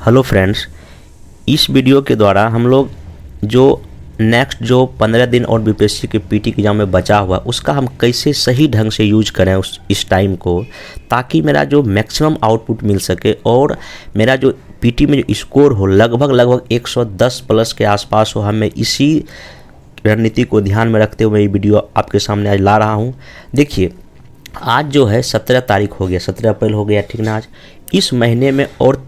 Hello friends, इस video के द्वारा हम लोग जो नेक्स्ट जो 15 दिन और बीपीएससी के पीटी के एग्ज़ाम में बचा हुआ उसका हम कैसे सही ढंग से यूज करें इस टाइम को, ताकि मेरा जो मैक्सिमम आउटपुट मिल सके और मेरा जो पीटी में जो स्कोर हो लगभग 110 प्लस के आसपास हो। हमें इसी रणनीति को ध्यान में रखते हुए ये वीडियो आपके सामने आज ला रहा हूँ। देखिए, आज जो है 17 तारीख हो गया, 17 अप्रैल हो गया, ठीक ना। आज इस महीने में और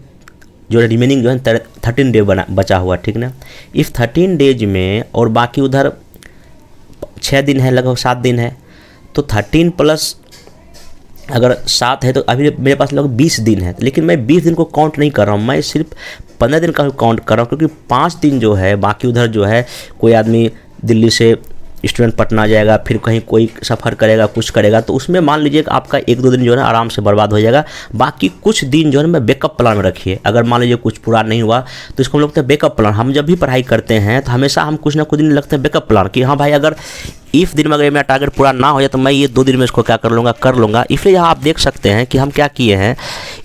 जो रिमेनिंग जो है 13 डे बचा हुआ, ठीक ना। इस 13 डेज में और बाकी उधर 6 दिन है, लगभग 7 दिन है, तो 13 प्लस अगर 7 है तो अभी मेरे पास लगभग 20 दिन है। लेकिन मैं 20 दिन को काउंट नहीं कर रहा हूँ, मैं सिर्फ 15 दिन का काउंट कर रहा हूँ, क्योंकि 5 दिन जो है बाकी उधर जो है कोई आदमी दिल्ली से स्टूडेंट पटना जाएगा, फिर कहीं कोई सफ़र करेगा, कुछ करेगा, तो उसमें मान लीजिए कि आपका 1-2 दिन जो है आराम से बर्बाद हो जाएगा। बाकी कुछ दिन जो है मैं बैकअप प्लान में रखिए। अगर मान लीजिए कुछ पूरा नहीं हुआ तो इसको हम लोग कहते हैं बैकअप प्लान। हम जब भी पढ़ाई करते हैं तो हमेशा हम कुछ ना कुछ दिन लगते हैं बैकअप प्लान कि हाँ भाई, अगर इस दिन में अगर मेरा टारगेट पूरा ना हो जाए तो मैं ये 2 दिन में इसको क्या कर लूँगा। इसलिए यहाँ आप देख सकते हैं कि हम क्या किए हैं।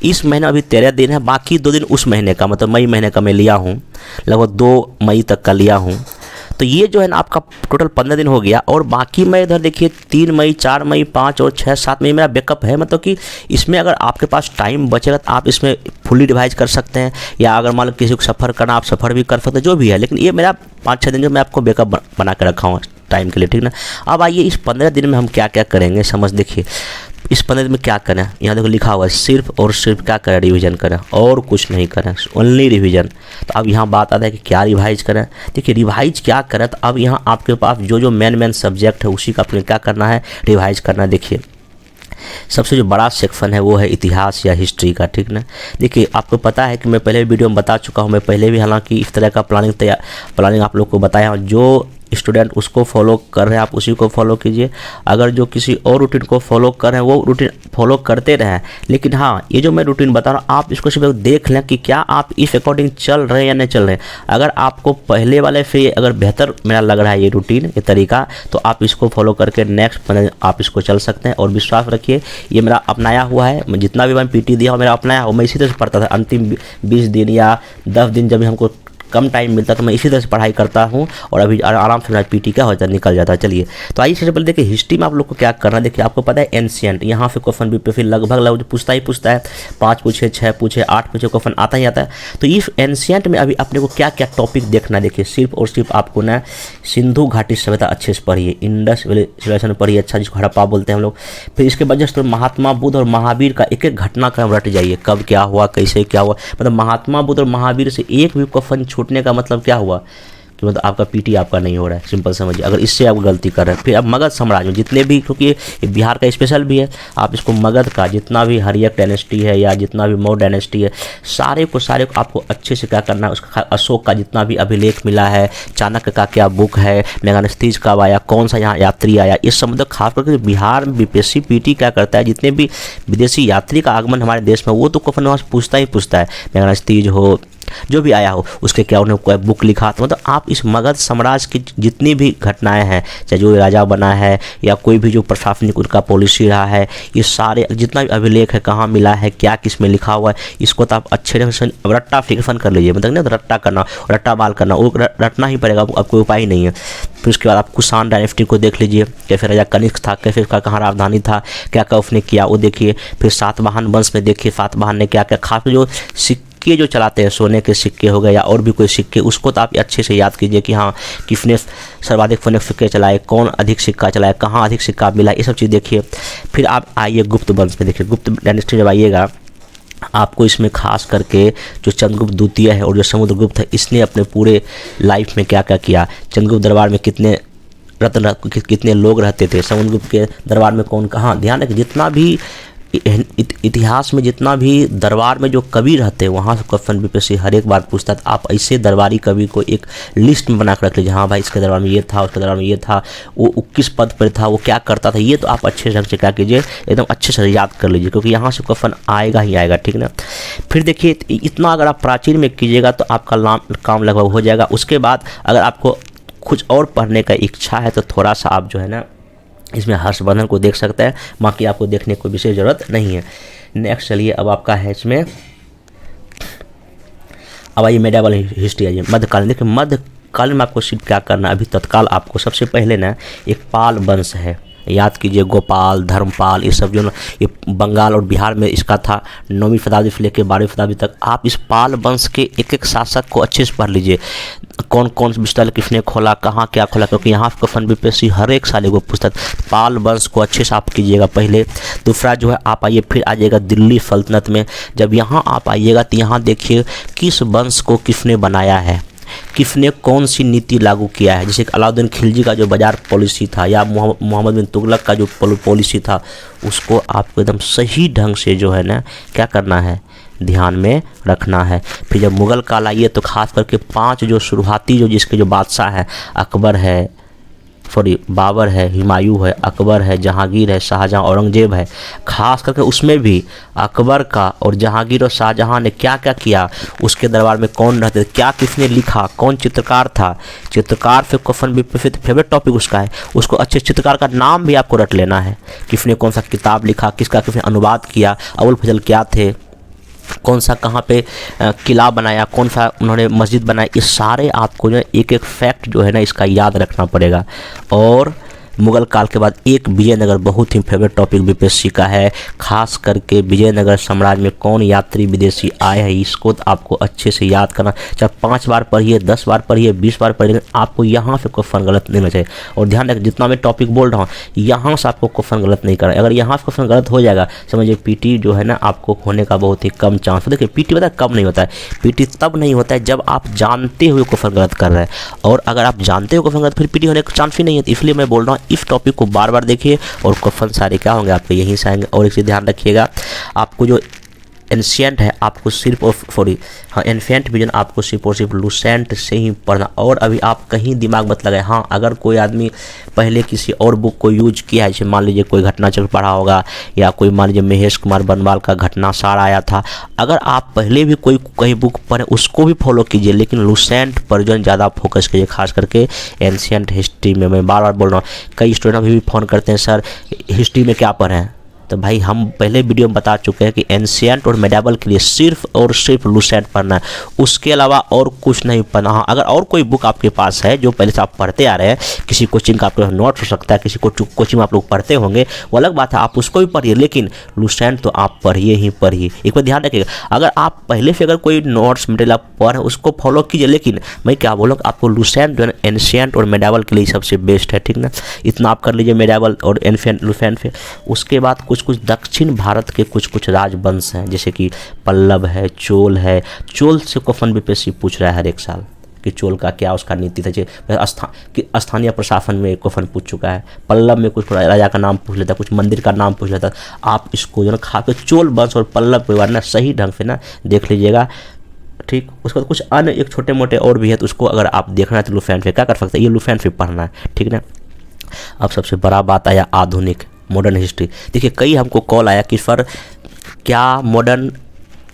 इस महीने अभी 13 दिन है, बाकी 2 दिन उस महीने का, मतलब मई महीने का मैं लिया हूँ, लगभग 2 मई तक का लिया हूँ। तो ये जो है ना आपका टोटल 15 दिन हो गया। और बाकी मैं इधर देखिए 3 मई, 4 मई, 5 और 6, 7 मई मेरा बैकअप है। मतलब कि इसमें अगर आपके पास टाइम बचेगा तो आप इसमें फुली रिवाइज कर सकते हैं, या अगर मान लो किसी को सफ़र करना आप सफ़र भी कर सकते हैं, जो भी है। लेकिन ये मेरा 5-6 दिन जो मैं आपको बैकअप बना के रखा हूँ टाइम के लिए, ठीक ना। अब आइए इस 15 दिन में हम क्या क्या करेंगे समझ। देखिए इस 15 दिन में क्या करें, यहाँ देखो लिखा हुआ है सिर्फ और सिर्फ क्या करें, रिवीजन करें और कुछ नहीं करें, ओनली रिवीजन। तो अब यहाँ बात आता है कि क्या रिवाइज करें। देखिए रिवाइज क्या करें, तो अब यहाँ आपके पास जो मेन सब्जेक्ट है उसी का अपने क्या करना है, रिवाइज करना है। देखिए सबसे जो बड़ा सेक्शन है वो है इतिहास या हिस्ट्री का, ठीक ना। देखिए आपको पता है कि मैं पहले वीडियो में बता चुका हूँ, मैं पहले भी हालांकि इस तरह का प्लानिंग आप लोग को बताया हूँ। जो स्टूडेंट उसको फॉलो कर रहे हैं आप उसी को फॉलो कीजिए। अगर जो किसी और रूटीन को फॉलो कर रहे हैं वो रूटीन फॉलो करते रहें। लेकिन हाँ, ये जो मैं रूटीन बता रहा हूँ आप इसको सिर्फ देख लें कि क्या आप इस अकॉर्डिंग चल रहे हैं या नहीं चल रहे हैं। अगर आपको पहले वाले से अगर बेहतर मेरा लग रहा है ये रूटीन, ये तरीका, तो आप इसको फॉलो करके नेक्स्ट आप इसको चल सकते हैं। और विश्वास रखिए ये मेरा अपनाया हुआ है, मैं जितना भी मैं पीटी दिया हूँ मेरा अपनाया हुआ। मैं इसी तरह से पढ़ता था, अंतिम 20 दिन या 10 दिन जब भी हमको कम टाइम मिलता तो मैं इसी तरह से पढ़ाई करता हूँ, और अभी आराम से मेरा पीटी क्या होता है निकल जाता है। चलिए तो आइए सबसे पहले देखिए हिस्ट्री में आप लोग को क्या करना है। देखिए आपको पता है एंशिएंट, यहाँ से क्वेश्चन भी फिर लगभग पूछता है, 5 पूछे, 6 पूछे, 8 पूछे, क्वेश्चन आता ही आता है। तो इस एंशिएंट में अभी अपने को क्या क्या टॉपिक देखना है। देखिए सिर्फ और सिर्फ आपको ना सिंधु घाटी सभ्यता अच्छे से पढ़िए, इंडस सिविलाइजेशन पढ़िए अच्छा, जिसको हड़प्पा बोलते हैं हम लोग। फिर इसके बाद जस्ट महात्मा बुद्ध और महावीर का एक एक घटनाक्रम रट जाइए, कब क्या हुआ, कैसे क्या हुआ। मतलब महात्मा बुद्ध और महावीर से एक भी क्वेश्चन छूटने का मतलब क्या हुआ कि मतलब आपका पीटी आपका नहीं हो रहा है, सिंपल समझिए। अगर इससे आप गलती कर रहे हैं, फिर अब मगध साम्राज्य में जितने भी, क्योंकि ये बिहार का स्पेशल भी है, आप इसको मगध का जितना भी हरियक डायनेस्टी है या जितना भी मौर्य डायनेस्टी है, सारे को आपको अच्छे से क्या करना है। उसका अशोक का जितना भी अभिलेख मिला है, चाणक्य का क्या बुक है, मेगास्थनीज कब आया, कौन सा यहाँ यात्री आया, इस सब मतलब खास करके बिहार में बीपीएससी पीटी क्या करता है, जितने भी विदेशी यात्री का आगमन हमारे देश में वो तो क्वेश्चन वहाँ से पूछता है। मेगास्थनीज हो, जो भी आया हो, उसके क्या उन्होंने कोई बुक लिखा। तो मतलब आप इस मगध साम्राज्य की जितनी भी घटनाएं हैं, चाहे जो राजा बना है या कोई भी जो प्रशासनिक उनका पॉलिसी रहा है, ये सारे जितना भी अभिलेख है, कहाँ मिला है, क्या किस में लिखा हुआ है, इसको तो आप अच्छे ढंग से रट्टा फिक्सन कर लीजिए। मतलब ना रट्टा करना, रट्टा बाल करना, वो रटना ही पड़ेगा, अब कोई उपाय नहीं है। फिर उसके बाद आप कुषाण डायनेस्टी को देख लीजिए, कैसे राजा कनिष्क था, कैसे उसका कहाँ राजधानी था, क्या क्या उसने किया वो देखिए। फिर सातवाहन वंश में देखिए सातवाहन ने क्या क्या, खास जो सिक्के जो चलाते हैं, सोने के सिक्के हो गए या और भी कोई सिक्के, उसको तो आप अच्छे से याद कीजिए कि हाँ किसने सर्वाधिक सिक्के चलाए, कौन अधिक सिक्का चलाए, कहाँ अधिक सिक्का मिला, ये सब चीज़ देखिए। फिर आप आइए गुप्त वंश में, देखिए गुप्त डायनेस्टी जब आइएगा आपको इसमें खास करके जो चंद्रगुप्त द्वितीय है और जो समुद्रगुप्त है, इसने अपने पूरे लाइफ में क्या क्या किया, चंद्रगुप्त दरबार में कितने रत्न कितने लोग रहते थे, समुद्रगुप्त के दरबार में कौन कहाँ। ध्यान रखिए जितना भी इतिहास में जितना भी दरबार में जो कवि रहते हैं वहाँ से क्वेश्चन बीपीएससी हर एक बार पूछता है। तो आप ऐसे दरबारी कवि को एक लिस्ट में बना कर रख लीजिए, हाँ भाई इसके दरबार में ये था, उसके दरबार में ये था, वो किस पद पर था, वो क्या करता था, ये तो आप अच्छे ढंग से क्या कीजिए, एकदम अच्छे से याद कर लीजिए, क्योंकि यहाँ से क्वेश्चन आएगा ही आएगा, ठीक ना। फिर देखिए इतना अगर आप प्राचीन में कीजिएगा तो आपका काम लगभग हो जाएगा। उसके बाद अगर आपको कुछ और पढ़ने का इच्छा है तो थोड़ा सा आप जो है ना इसमें हर्षवर्धन को देख सकते हैं, बाकी आपको देखने की कोई विशेष ज़रूरत नहीं है। नेक्स्ट चलिए अब आपका है इसमें अब आइए मेडिवल हिस्ट्री, आइए मध्यकालीन। देखिए मध्यकालीन में आपको सिर्फ क्या करना है, अभी तत्काल आपको सबसे पहले ना एक पाल वंश है, याद कीजिए, गोपाल, धर्मपाल, ये सब जो ना ये बंगाल और बिहार में इसका था 9वीं शताब्दी से लेकर 12वीं शताब्दी तक। आप इस पाल वंश के एक एक शासक को अच्छे से पढ़ लीजिए, कौन कौन विस्तार किसने खोला, कहाँ क्या खोला, क्योंकि यहाँ कफन बीपीएससी हर एक साल एगो पुस्तक पाल वंश को अच्छे से आप कीजिएगा पहले। दूसरा जो है आप आइए फिर आ जाइएगा दिल्ली सल्तनत में। जब यहाँ आप आइएगा तो यहाँ देखिए किस वंश को किसने बनाया है, किसने कौन सी नीति लागू किया है। जैसे अलाउद्दीन खिलजी का जो बाजार पॉलिसी था या मोहम्मद बिन तुगलक का जो पॉलिसी था, उसको आपको एकदम सही ढंग से जो है ना क्या करना है, ध्यान में रखना है। फिर जब मुग़ल काल आइए तो खास करके 5 जो शुरुआती जो जिसके जो बादशाह हैं, अकबर है, बाबर है, हुमायूं है, अकबर है, जहांगीर है, शाहजहां, औरंगजेब है। खास करके उसमें भी अकबर का और जहांगीर और शाहजहां ने क्या क्या किया, उसके दरबार में कौन रहते थे, क्या किसने लिखा, कौन चित्रकार था। चित्रकार फिर कफन भी फेवरेट टॉपिक उसका है, उसको अच्छे चित्रकार का नाम भी आपको रट लेना है, किसने कौन सा किताब लिखा, किसका किसने अनुवाद किया, अबुल फजल क्या थे, कौन सा कहाँ पे किला बनाया, कौन सा उन्होंने मस्जिद बनाई। ये सारे आपको जो एक एक फैक्ट जो है ना इसका याद रखना पड़ेगा। और मुग़ल काल के बाद एक विजयनगर बहुत ही फेवरेट टॉपिक बीपीएससी का है, खास करके विजयनगर साम्राज्य में कौन यात्री विदेशी आए हैं, इसको तो आपको अच्छे से याद करना। चाहे 5 बार पढ़िए, 10 बार पढ़िए, 20 बार पढ़िए, आपको यहाँ से क्वेश्चन गलत नहीं होना चाहिए। और ध्यान रखें जितना मैं टॉपिक बोल रहा हूँ यहाँ से आपको क्वेश्चन गलत नहीं करना। अगर यहाँ से क्वेश्चन गलत हो जाएगा समझिए पीटी जो है ना आपको होने का बहुत ही कम चांस। देखिए पीटी पता है कब नहीं होता है, पीटी तब नहीं होता है जब आप जानते हुए क्वेश्चन गलत कर रहे हैं, और अगर आप जानते हो क्वेश्चन गलत फिर पीटी होने का चांस ही नहीं है। इसलिए मैं बोल रहा हूँ इस टॉपिक को बार बार देखिए और क्वेश्चन सारे क्या होंगे आपके यहीं से आएंगे। और एक चीज़ ध्यान रखिएगा, आपको जो एंशिएंट है आपको सिर्फ और एंशिएंट विजन आपको सिर्फ और सिर्फ लुसेंट से ही पढ़ना। और अभी आप कहीं दिमाग मत लगाए। हाँ अगर कोई आदमी पहले किसी और बुक को यूज किया है, जैसे मान लीजिए कोई घटनाचक्र पढ़ा होगा या कोई मान लीजिए महेश कुमार बनवाल का घटना सार आया था, अगर आप पहले भी कोई कहीं बुक पढ़े उसको भी फॉलो कीजिए, लेकिन लुसेंट पर जो ज़्यादा फोकस कीजिए, खास करके एंशिएंट हिस्ट्री में। मैं बार बार बोल रहा हूँ, कई स्टूडेंट अभी भी फ़ोन करते हैं सर हिस्ट्री में क्या पढ़ें, तो भाई हम पहले वीडियो में बता चुके हैं कि एंशिएंट और मेडिवल के लिए सिर्फ और सिर्फ लुसेंट पढ़ना है, उसके अलावा और कुछ नहीं पढ़ना। हाँ अगर और कोई बुक आपके पास है जो पहले से आप पढ़ते आ रहे हैं, किसी कोचिंग का आपके नोट हो सकता है, किसी कोचिंग में आप लोग पढ़ते होंगे, वो अलग बात है, आप उसको भी पढ़िए, लेकिन लुसेंट तो आप पढ़िए ही पढ़िए। एक बार ध्यान रखिएगा, अगर आप पहले से अगर कोई नोट्स मटेरियल आप पढ़ उसको फॉलो कीजिए, लेकिन मैं क्या बोलूँ आपको लुसेंट जो है एंशिएंट और मेडिवल के लिए सबसे बेस्ट है, ठीक ना। इतना आप कर लीजिए मेडिवल और एंशिएंट लुसेंट से। उसके बाद कुछ दक्षिण भारत के कुछ राजवंश हैं, जैसे कि पल्लव है, चोल है। चोल से क्वेश्चन बीपीएससी पूछ रहा है हर एक साल कि चोल का क्या उसका नीति था, स्थानीय प्रशासन में क्वेश्चन पूछ चुका है। पल्लव में कुछ राजा का नाम पूछ लेता, कुछ मंदिर का नाम पूछ लेता। आप इसको जो ना खा के चोल वंश और पल्लव के बारे में सही ढंग से ना देख लीजिएगा, ठीक। उसके बाद कुछ अन्य एक छोटे मोटे और भी है, तो उसको अगर आप देखना है तो लुसेंट पे क्या कर सकते हैं, ये लुसेंट पे पढ़ना है, ठीक ना। अब सबसे बड़ा बात आया आधुनिक मॉडर्न हिस्ट्री। देखिए कई हमको कॉल आया कि सर क्या मॉडर्न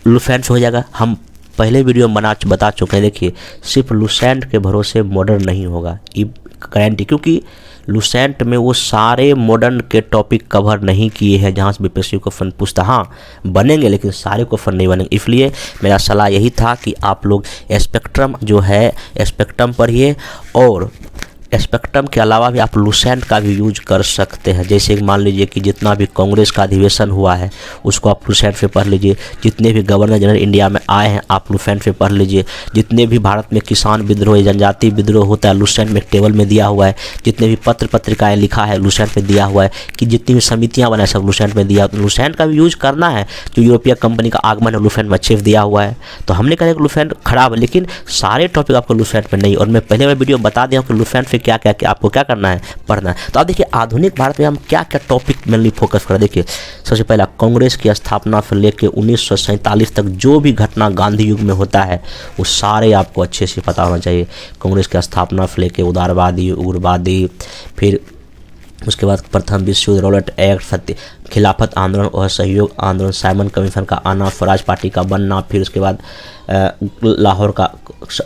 लुसेंट हो जाएगा। हम पहले वीडियो में बता चुके हैं। देखिए सिर्फ लुसेंट के भरोसे मॉडर्न नहीं होगा, ये गारंटी, क्योंकि लुसेंट में वो सारे मॉडर्न के टॉपिक कवर नहीं किए हैं जहाँ से बीपीएससी को फन पूछता। हाँ बनेंगे लेकिन सारे को फन नहीं बनेंगे, इसलिए मेरा सलाह यही था कि आप लोग स्पेक्ट्रम जो है स्पेक्ट्रम पढ़िए, और स्पेक्ट्रम के अलावा भी आप लुसेंट का भी यूज कर सकते हैं। जैसे मान लीजिए कि जितना भी कांग्रेस का अधिवेशन हुआ है उसको आप लुसेंट से पढ़ लीजिए, जितने भी गवर्नर जनरल इंडिया में आए हैं आप लुसेंट से पढ़ लीजिए, जितने भी भारत में किसान विद्रोह जनजाति विद्रोह होता है लुसेंट में टेबल में दिया हुआ है, जितने भी पत्र पत्रिकाएँ लिखा है लुसेंट में दिया हुआ है, कि जितनी भी समितियाँ बनाए सब लुसेंट में दिया। लुसेंट का भी यूज करना है। जो यूरोपीय कंपनी का आगमन है लुसेंट में अच्छे से दिया हुआ है, तो हमने कहा कि लुसेंट खराब है, लेकिन सारे टॉपिक आपको लुसेंट में नहीं। और मैं पहले वीडियो बता दिया हूँ कि लुसेंट से क्या क्या आपको क्या करना है, पढ़ना है। तो आप देखिए आधुनिक भारत में हम क्या क्या टॉपिक मेनली फोकस करें। देखिए सबसे पहला कांग्रेस की स्थापना से लेकर 1947 तक जो भी घटना गांधी युग में होता है वो सारे आपको अच्छे से पता होना चाहिए। कांग्रेस की स्थापना से लेकर उदारवादी, उग्रवादी, फिर उसके बाद प्रथम विश्व युद्ध, रॉलेट एक्ट, सत्य खिलाफत आंदोलन और सहयोग आंदोलन, साइमन कमीशन का आना, स्वराज पार्टी का बनना, फिर उसके बाद लाहौर का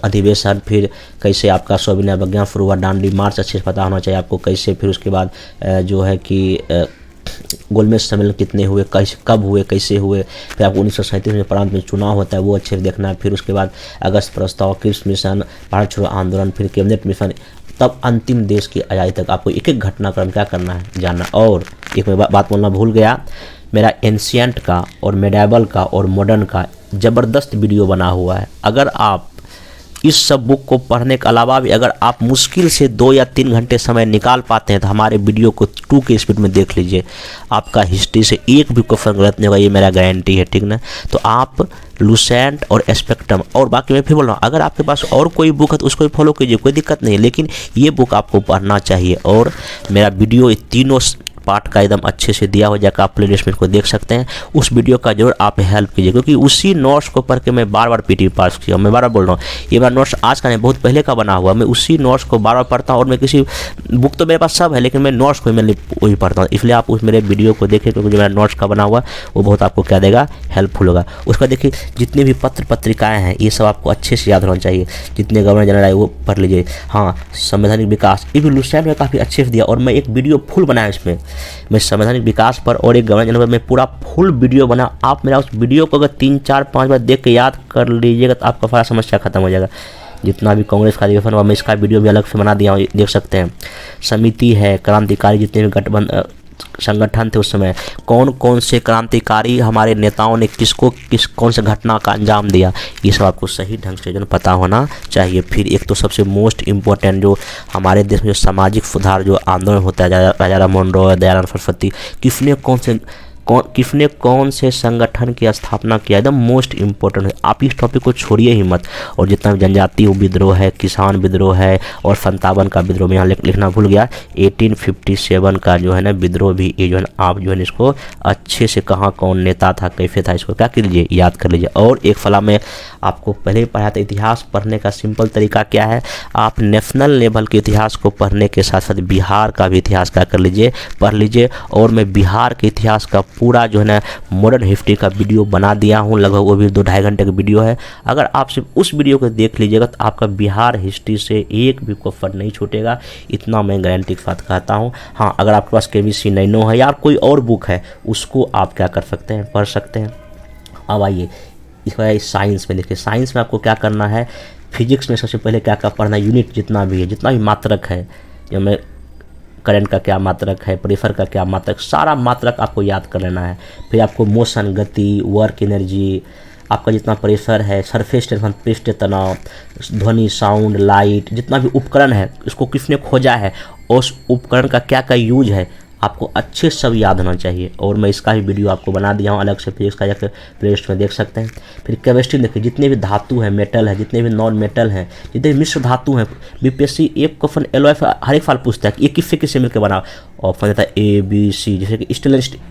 अधिवेशन, फिर कैसे आपका सविनय अवज्ञा शुरू हुआ, डांडी मार्च अच्छे से पता होना चाहिए आपको कैसे, फिर उसके बाद जो है कि गोलमेज सम्मेलन कितने हुए, कैसे कब हुए, कैसे हुए। फिर आपको 1937 में प्रांत में चुनाव होता है, वो अच्छे से देखना है। फिर उसके बाद अगस्त प्रस्ताव, क्रिप्स मिशन, भारत छोड़ो आंदोलन, फिर कैबिनेट मिशन, तब अंतिम देश की आज़ादी तक आपको एक एक घटनाक्रम क्या करना है, जानना। और एक मैं बात बोलना भूल गया, मेरा एंशियंट का और मेडाइवल का और मॉडर्न का ज़बरदस्त वीडियो बना हुआ है। अगर आप इस सब बुक को पढ़ने के अलावा भी अगर आप मुश्किल से 2 या 3 घंटे समय निकाल पाते हैं तो हमारे वीडियो को 2 के स्पीड में देख लीजिए, आपका हिस्ट्री से एक भी क्वेश्चन गलत नहीं होगा, ये मेरा गारंटी है, ठीक ना। तो आप लुसेंट और स्पेक्ट्रम, और बाकी मैं फिर बोल रहा हूँ, अगर आपके पास और कोई बुक है तो उसको भी फॉलो कीजिए, कोई दिक्कत नहीं है, लेकिन ये बुक आपको पढ़ना चाहिए। और मेरा वीडियो ये तीनों पार्ट का एकदम अच्छे से दिया हो जाएगा, आप प्लेलिस्ट में इसको देख सकते हैं। उस वीडियो का जरूर आप हेल्प कीजिए, क्योंकि उसी नोट्स को पढ़ के मैं बार बार पीटी पास किया। मैं बार बार बोल रहा हूँ, ये मेरा नोट्स आज का नहीं, बहुत पहले का बना हुआ, मैं उसी नोट्स को बार बार पढ़ता हूँ। और मैं किसी बुक तो मेरे पास सब है, लेकिन मैं नोट्स को मैं वही पढ़ता हूँ। इसलिए आप उस मेरे वीडियो को देखिए, क्योंकि जो मेरा नोट्स का बना हुआ वो बहुत आपको क्या देगा, हेल्पफुल होगा। उसका देखिए जितने भी पत्र पत्रिकाएँ हैं ये सब आपको अच्छे से याद होना चाहिए, जितने गवर्नर जनरल आए वो पढ़ लीजिए। हाँ, संवैधानिक विकास, ये भी लुसेंट में काफ़ी अच्छे से दिया, और मैं एक वीडियो फुल बनाया इसमें, मैं संवैधानिक विकास पर और एक गवर्नर जनरल पर मैं पूरा फुल वीडियो बना। आप मेरा उस वीडियो को अगर 3, 4, 5 बार देख के याद कर लीजिएगा तो आपका सारा समस्या खत्म हो जाएगा। जितना भी कांग्रेस का अधिवेशन हुआ मैं इसका वीडियो भी अलग से बना दिया हूँ, देख सकते हैं। समिति है, क्रांतिकारी जितने भी गठबंधन संगठन थे उस समय, कौन कौन से क्रांतिकारी हमारे नेताओं ने कौन से घटना का अंजाम दिया, ये सब आपको सही ढंग से जो पता होना चाहिए। फिर एक तो सबसे मोस्ट इम्पोर्टेंट जो हमारे देश में जो सामाजिक सुधार जो आंदोलन होता है, राजा राममोहन रॉय, दयानंद सरस्वती, किसने कौन से संगठन की स्थापना किया, एकदम मोस्ट इम्पोर्टेंट है। आप इस टॉपिक को छोड़िए ही मत। और जितना भी जनजातीय विद्रोह है, किसान विद्रोह है, और 57 का विद्रोह में यहाँ लिखना भूल गया, 1857 का जो है ना विद्रोह भी, ये जो है आप जो है इसको अच्छे से कहाँ कौन नेता था, कैसे था, इसको क्या कर लीजिए, याद कर लीजिए। और एक फला में आपको पहले ही पढ़ाया था, इतिहास पढ़ने का सिंपल तरीका क्या है, आप नेशनल लेवल के इतिहास को पढ़ने के साथ साथ बिहार का भी इतिहास क्या कर लीजिए, पढ़ लीजिए। और मैं बिहार के इतिहास का पूरा जो है ना मॉडर्न हिस्ट्री का वीडियो बना दिया हूँ, लगभग वो भी 2-2.5 घंटे का वीडियो है। अगर आप सिर्फ उस वीडियो को देख लीजिएगा तो आपका बिहार हिस्ट्री से एक भी क्वेश्चन नहीं छूटेगा, इतना मैं गारंटी के साथ कहता हूँ। हाँ, अगर आपके पास KBC नैनो है या कोई और बुक है उसको आप क्या कर सकते हैं, पढ़ सकते हैं। अब आइए इसके बाद साइंस में देखिए, साइंस में आपको क्या करना है, फिजिक्स में सबसे पहले क्या क्या पढ़ना है, यूनिट जितना भी है, जितना भी मात्रक है, या मैं करंट का क्या मात्रक है, प्रेशर का क्या मात्रक, सारा मात्रक आपको याद कर लेना है। फिर आपको मोशन, गति, वर्क एनर्जी, आपका जितना प्रेशर है, सरफेस टेंशन, पृष्ठ तनाव, ध्वनि, साउंड, लाइट, जितना भी उपकरण है इसको किसने खोजा है और उस उपकरण का क्या क्या यूज है, आपको अच्छे सब याद होना चाहिए। और मैं इसका भी वीडियो आपको बना दिया हूँ अलग से, फिजिक्स का जाकर प्लेलिस्ट में देख सकते हैं। फिर केमिस्ट्री देखिए, जितने भी धातु हैं, मेटल है, जितने भी नॉन मेटल हैं, जितने भी मिश्र धातु हैं, BPSC एक क्वेश्चन एलओएफ हर एक साल पूछता है कि ये किससे किससे मिलकर बना, ऑप्शन देता है ABC, जैसे कि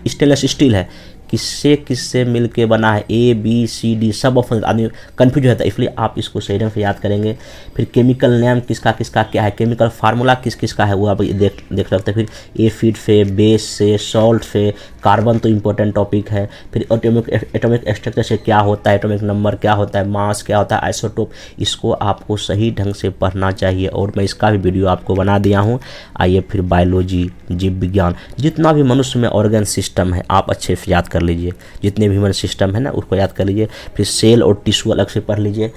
स्टेनलेस स्टील है, किससे किससे मिलके बना है, ABCD सब ऑप्शन, आदमी कन्फ्यूज हो जाता है, इसलिए आप इसको सही ढंग से याद करेंगे। फिर केमिकल नेम किसका किसका क्या है, केमिकल फार्मूला किस किस का है वो आप देख सकते हैं। फिर एसिड से, बेस से, सॉल्ट से, कार्बन तो इम्पोर्टेंट टॉपिक है। फिर एटॉमिक स्ट्रक्चर से क्या होता है, एटॉमिक नंबर क्या होता है, मास क्या होता है, आइसोटोप, इसको आपको सही ढंग से पढ़ना चाहिए। और मैं इसका भी वीडियो आपको बना दिया हूँ। आइए फिर बायोलॉजी, जीव विज्ञान, जितना भी मनुष्य में ऑर्गन सिस्टम है आप अच्छे से याद कर लीजिए, जितने भी ह्यूमन सिस्टम है ना उसको याद कर लीजिए। फिर सेल और टिश्यू अलग से पढ़ लीजिए।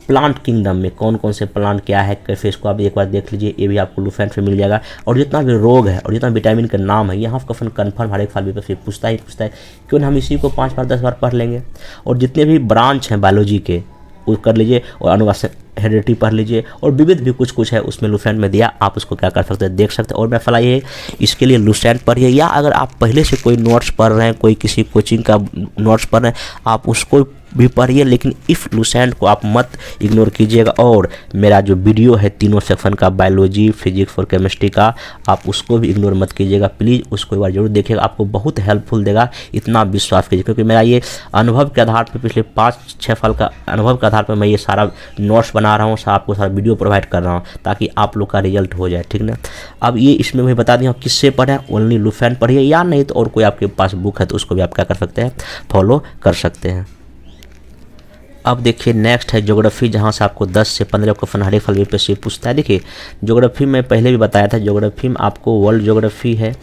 प्लांट किंगडम में कौन कौन से प्लांट क्या है, कैसे, इसको आप एक बार देख लीजिए, ये भी आपको लुसेंट में मिल जाएगा। और जितना भी रोग है और जितना विटामिन का नाम है, यहाँ क्वेश्चन कन्फर्म हर एक साल भी पूछता है, क्यों ना हम इसी को 5 बार 10 बार पढ़ लेंगे। और जितने भी ब्रांच हैं बायोलॉजी के वो कर लीजिए, और अनुवांशिक हेरिडिटी पढ़ लीजिए, और विविध भी कुछ है उसमें लुसेंट में दिया, आप उसको क्या कर सकते हैं, देख सकते हैं। और मैं फला ये इसके लिए लुसेंट पढ़िए, या अगर आप पहले से कोई नोट्स पढ़ रहे हैं, कोई किसी कोचिंग का नोट्स पढ़ रहे हैं, आप उसको भी पढ़िए, लेकिन इफ़ लुसेंट को आप मत इग्नोर कीजिएगा। और मेरा जो वीडियो है तीनों सेक्शन का, बायोलॉजी, फिजिक्स और केमिस्ट्री का, आप उसको भी इग्नोर मत कीजिएगा, प्लीज़ उसको एक बार जरूर देखिएगा, आपको बहुत हेल्पफुल देगा, इतना विश्वास कीजिए। क्योंकि मेरा ये अनुभव के आधार पर, पिछले 5-6 साल का अनुभव के आधार पर मैं ये सारा नोट्स बना रहा हूँ, आपको सारा वीडियो प्रोवाइड कर रहा हूँ, ताकि आप लोग का रिजल्ट हो जाए, ठीक ना। अब ये इसमें मैं बता दिया हूँ किससे पढ़ें, ओनली लुसेंट पढ़िए, या नहीं तो और कोई आपके पास बुक है तो उसको भी आप क्या कर सकते हैं, फॉलो कर सकते हैं। अब देखिए नेक्स्ट है ज्योग्राफी, जहाँ से आपको 10 से 15 क्वेश्चन हर एक साल BPSC पूछता है। देखिए ज्योग्राफी में पहले भी बताया था, ज्योग्राफी में आपको वर्ल्ड ज्योग्राफी है,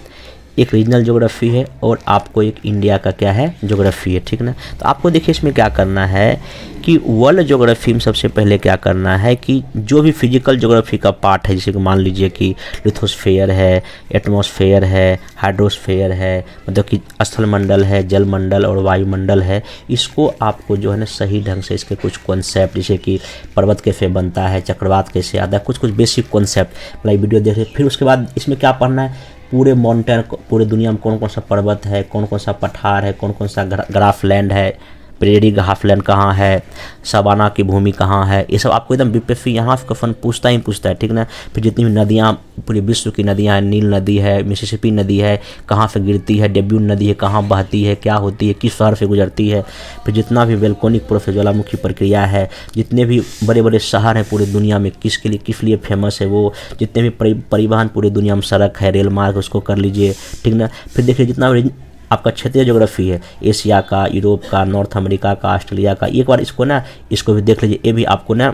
एक रीजनल ज्योग्राफी है और आपको एक इंडिया का क्या है ज्योग्राफी है, ठीक ना। तो आपको देखिए इसमें क्या करना है कि वर्ल्ड ज्योग्राफी में सबसे पहले क्या करना है कि जो भी फिजिकल ज्योग्राफी का पार्ट है, जैसे कि मान लीजिए कि लिथोस्फेयर है, एटमॉस्फेयर है, हाइड्रोस्फेयर है, मतलब कि स्थल मंडल है, जल मंडल और वायुमंडल है, इसको आपको जो है ना सही ढंग से इसके कुछ कॉन्सेप्ट, जैसे कि पर्वत कैसे बनता है, चक्रवात कैसे आता है, कुछ कुछ बेसिक कॉन्सेप्ट मतलब वीडियो देखिए। फिर उसके बाद इसमें क्या पढ़ना है, पूरे माउंटेन, पूरे दुनिया में कौन कौन सा पर्वत है, कौन कौन सा पठार है, कौन कौन सा ग्राफलैंड है, प्रेरी घासलैंड कहाँ है, सवाना की भूमि कहाँ है, ये सब आपको एकदम बीपीएससी यहाँ से क्वेश्चन पूछता ही पूछता है, ठीक ना। फिर जितनी भी नदियाँ, पूरे विश्व की नदियाँ हैं, नील नदी है, मिसिसिपी नदी है, कहाँ से गिरती है, डेब्यून नदी है, कहाँ बहती है, क्या होती है, किस शहर से गुजरती है। फिर जितना भी वोल्केनिक प्रोसेस, ज्वालामुखी प्रक्रिया है, जितने भी बड़े बड़े शहर हैं पूरी दुनिया में किस लिए फेमस है वो, जितने भी परिवहन पूरी दुनिया में, सड़क है, रेल मार्ग, उसको कर लीजिए, ठीक ना। फिर देखिए जितना भी आपका क्षेत्रीय ज्योग्राफी है, एशिया का, यूरोप का, नॉर्थ अमेरिका का, ऑस्ट्रेलिया का, एक बार इसको ना इसको भी देख लीजिए। ये भी आपको ना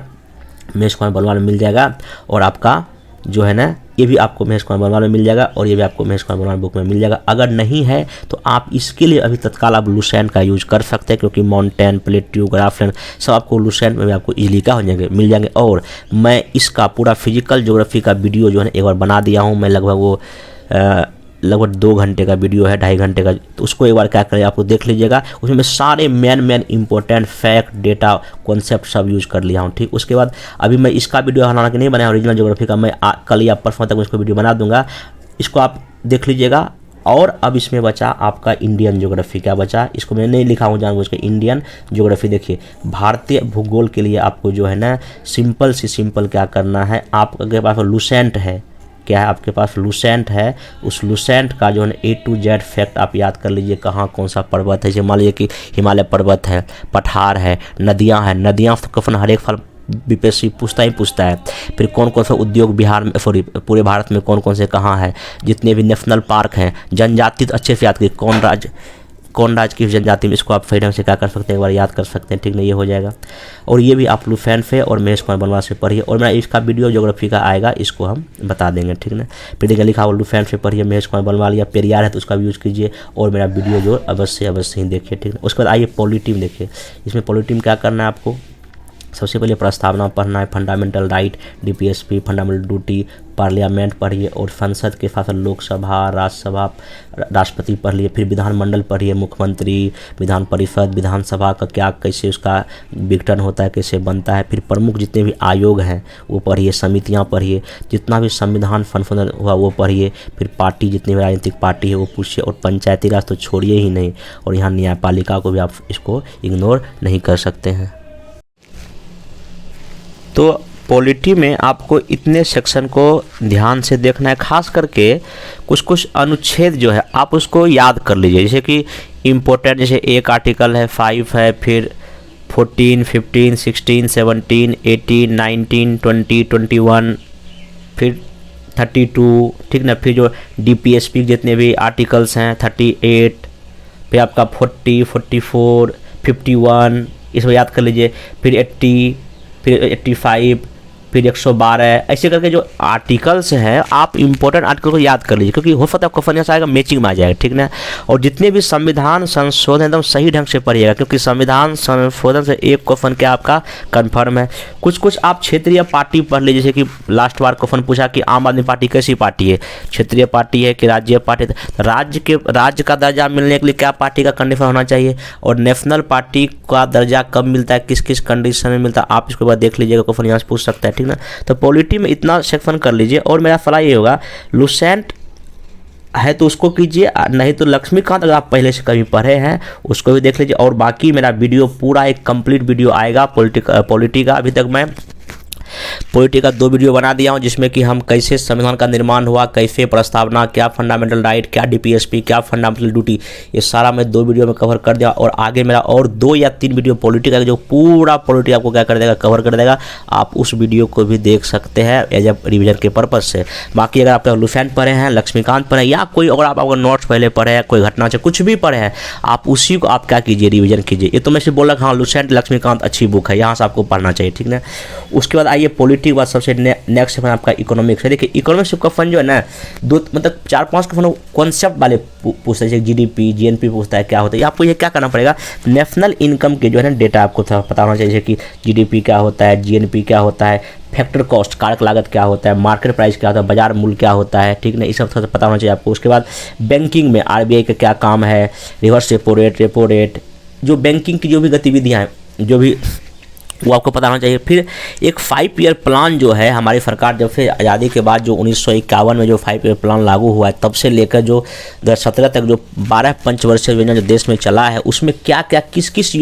महेश कुमार बलवान में मिल जाएगा और आपका जो है ना ये भी आपको महेश कुमार बलवान में मिल जाएगा और ये भी आपको महेश कुमार बलवान बुक में मिल जाएगा। अगर नहीं है तो आप इसके लिए अभी तत्काल आप लुसेंट का यूज कर सकते हैं, क्योंकि माउंटेन, प्लेट्यू, ग्राफलैंड सब आपको लुसेंट में भी आपको इजीली का हो जाएंगे, मिल जाएंगे। और मैं इसका पूरा फिजिकल ज्योग्राफी का वीडियो जो है एक बार बना दिया हूँ मैं, लगभग 2 घंटे का वीडियो है, 2.5 घंटे का। तो उसको एक बार क्या करें आपको देख लीजिएगा, उसमें मैं सारे main important fact, data, concept सब यूज कर लिया हूँ, ठीक। उसके बाद अभी मैं इसका वीडियो हालांकि नहीं बनाया ओरिजिनल ज्योग्राफी का, मैं कल या परसों तक मैं इसको वीडियो बना दूंगा, इसको आप देख लीजिएगा। और अब इसमें बचा आपका इंडियन ज्योग्राफी, क्या बचा, इसको मैंने नहीं लिखा हूँ जानबूझ के, इंडियन ज्योग्राफी। देखिए भारतीय भूगोल के लिए आपको जो है ना सिंपल क्या करना है, आपके पास लुसेंट है, क्या है आपके पास लुसेंट है, उस लुसेंट का जो है A to Z फैक्ट आप याद कर लीजिए, कहाँ कौन सा पर्वत है। जैसे मान लीजिए कि हिमालय पर्वत है, पठार है, नदियाँ हैं, नदियाँ तो कफन हर एक साल बीपीएससी पूछता है। फिर कौन कौन सा उद्योग बिहार में, सॉरी पूरे भारत में कौन कौन से कहाँ है, जितने भी नेशनल पार्क हैं, जनजाति तो अच्छे से याद करिए, कौन राज्य की जनजाति में, इसको आप सही ढंग से क्या कर सकते हैं, एक बार याद कर सकते हैं, ठीक नहीं, ये हो जाएगा। और ये भी आप लुसेंट से और महेश कुमार बलवान से पढ़िए, और मेरा इसका वीडियो ज्योग्राफी का आएगा, इसको हम बता देंगे, ठीक ना। फिर देखिए लिखा हुआ लुसेंट से पढ़िए, महेश कुमार बलवान या पेरियार है तो उसका भी यूज़ कीजिए, और मेरा वीडियो जो अवश्य ही देखिए, ठीक है। उसके बाद आइए पॉलिटी देखिए, इसमें पॉलिटी में क्या करना है आपको, सबसे पहले प्रस्तावना पढ़ना है, fundamental right, DPSP, fundamental duty, parliament पढ़िए, और संसद के साथ लोकसभा, राज्यसभा, राष्ट्रपति पढ़ लिए। फिर विधानमंडल पढ़िए, मुख्यमंत्री, विधान परिषद, विधानसभा का क्या कैसे उसका विघटन होता है, कैसे बनता है। फिर प्रमुख जितने भी आयोग हैं वो पढ़िए, समितियां पढ़िए, जितना भी संविधान संशोधन हुआ वो पढ़िए। फिर पार्टी, जितनी भी राजनीतिक पार्टी है वो पूछिए, और पंचायती राज तो छोड़िए ही नहीं, और यहाँ न्यायपालिका को भी आप इसको इग्नोर नहीं कर सकते हैं। तो पॉलिटी में आपको इतने सेक्शन को ध्यान से देखना है, खास करके कुछ अनुच्छेद जो है आप उसको याद कर लीजिए। जैसे कि इम्पोर्टेंट, जैसे एक आर्टिकल है 5 है, फिर 14, 15, 16, 17, 18, 19, 20, 21, फिर 32, ठीक ना। फिर जो डीपीएसपी जितने भी आर्टिकल्स हैं 38, फिर आपका 40, 44, 51, इसको याद कर लीजिए। फिर 80, फिर 85, फिर 112, ऐसे करके जो आर्टिकल्स हैं आप इंपॉर्टेंट आर्टिकल को याद कर लीजिए, क्योंकि हो सकता है आपको फनियस आएगा, मैचिंग में आ जाएगा, ठीक ना। और जितने भी संविधान संशोधन एकदम सही ढंग से पढ़िएगा, क्योंकि संविधान संशोधन से एक क्वेश्चन क्या आपका कन्फर्म है। कुछ आप क्षेत्रीय पार्टी पढ़ लीजिए, जैसे कि लास्ट बार क्वेश्चन पूछा कि आम आदमी पार्टी कैसी पार्टी है, क्षेत्रीय पार्टी है कि राज्य पार्टी। राज्य का दर्जा मिलने के लिए क्या पार्टी का कंडीशन होना चाहिए, और नेशनल पार्टी का दर्जा कब मिलता है, किस किस कंडीशन में मिलता है, आप इसके बाद देख लीजिएगा, क्वेश्चन यहाँ से पूछ सकता है, ठीक ना। तो पॉलिटी में इतना सेक्शन कर लीजिए। और मेरा सलाह ये होगा, लुसेंट है तो उसको कीजिए, नहीं तो लक्ष्मीकांत अगर आप पहले से कभी पढ़े हैं उसको भी देख लीजिए। और बाकी मेरा वीडियो पूरा एक कंप्लीट वीडियो आएगा पॉलिटी का। अभी तक मैं पॉलिटी का 2 वीडियो बना दिया हूँ, जिसमें कि हम कैसे संविधान का निर्माण हुआ, कैसे प्रस्तावना, क्या फंडामेंटल राइट, क्या डीपीएसपी, क्या फंडामेंटल ड्यूटी, ये सारा मैं 2 वीडियो में कवर कर दिया। और आगे मेरा और 2 या 3 वीडियो पॉलिटी का जो पूरा पॉलिटी आपको क्या कर देगा, कवर कर देगा। आप उस वीडियो को भी देख सकते हैं एज ए रिविजन के पर्पज़ से। बाकी अगर आप लुसेंट पढ़े हैं, लक्ष्मीकांत पढ़े हैं, या कोई अगर आप अगर नोट्स पहले पढ़े हैं, कोई घटना से कुछ भी पढ़े हैं, आप उसी को आप क्या कीजिए, रिविजन कीजिए। ये तो मैं सिर्फ बोल रहा हाँ लुसेंट लक्ष्मीकांत अच्छी बुक है, यहाँ से आपको पढ़ना चाहिए, ठीक है। उसके बाद आइए पॉलिटी के बाद सबसे नेक्स्ट फंड आपका इकोनॉमिक्स है। देखिए इकोनॉमिक्स का फंड जो है ना दो मतलब 4-5 का फंड कॉन्सेप्ट वाले पूछता है, जैसे जीडीपी जीएनपी पूछता है क्या होता है। आपको ये क्या करना पड़ेगा, नेशनल इनकम के जो है ना डेटा आपको पता होना चाहिए, जैसे कि जीडीपी क्या होता है, जीएनपी क्या होता है, फैक्टर कॉस्ट कारक लागत क्या होता है, मार्केट प्राइस क्या होता है, बाजार मूल्य क्या होता है, ठीक ना, ये सब थोड़ा पता होना चाहिए आपको। उसके बाद बैंकिंग में आरबीआई का क्या काम है, रिवर्स रेपो रेट, जो बैंकिंग की जो भी गतिविधियाँ हैं जो भी वो आपको पता होना चाहिए। फिर एक 5 ईयर प्लान जो है हमारी सरकार जब से आज़ादी के बाद जो 1951 में जो 5 ईयर प्लान लागू हुआ है तब से लेकर जो 2017 तक जो 12 पंचवर्षीय योजना जो देश में चला है उसमें क्या क्या किस किस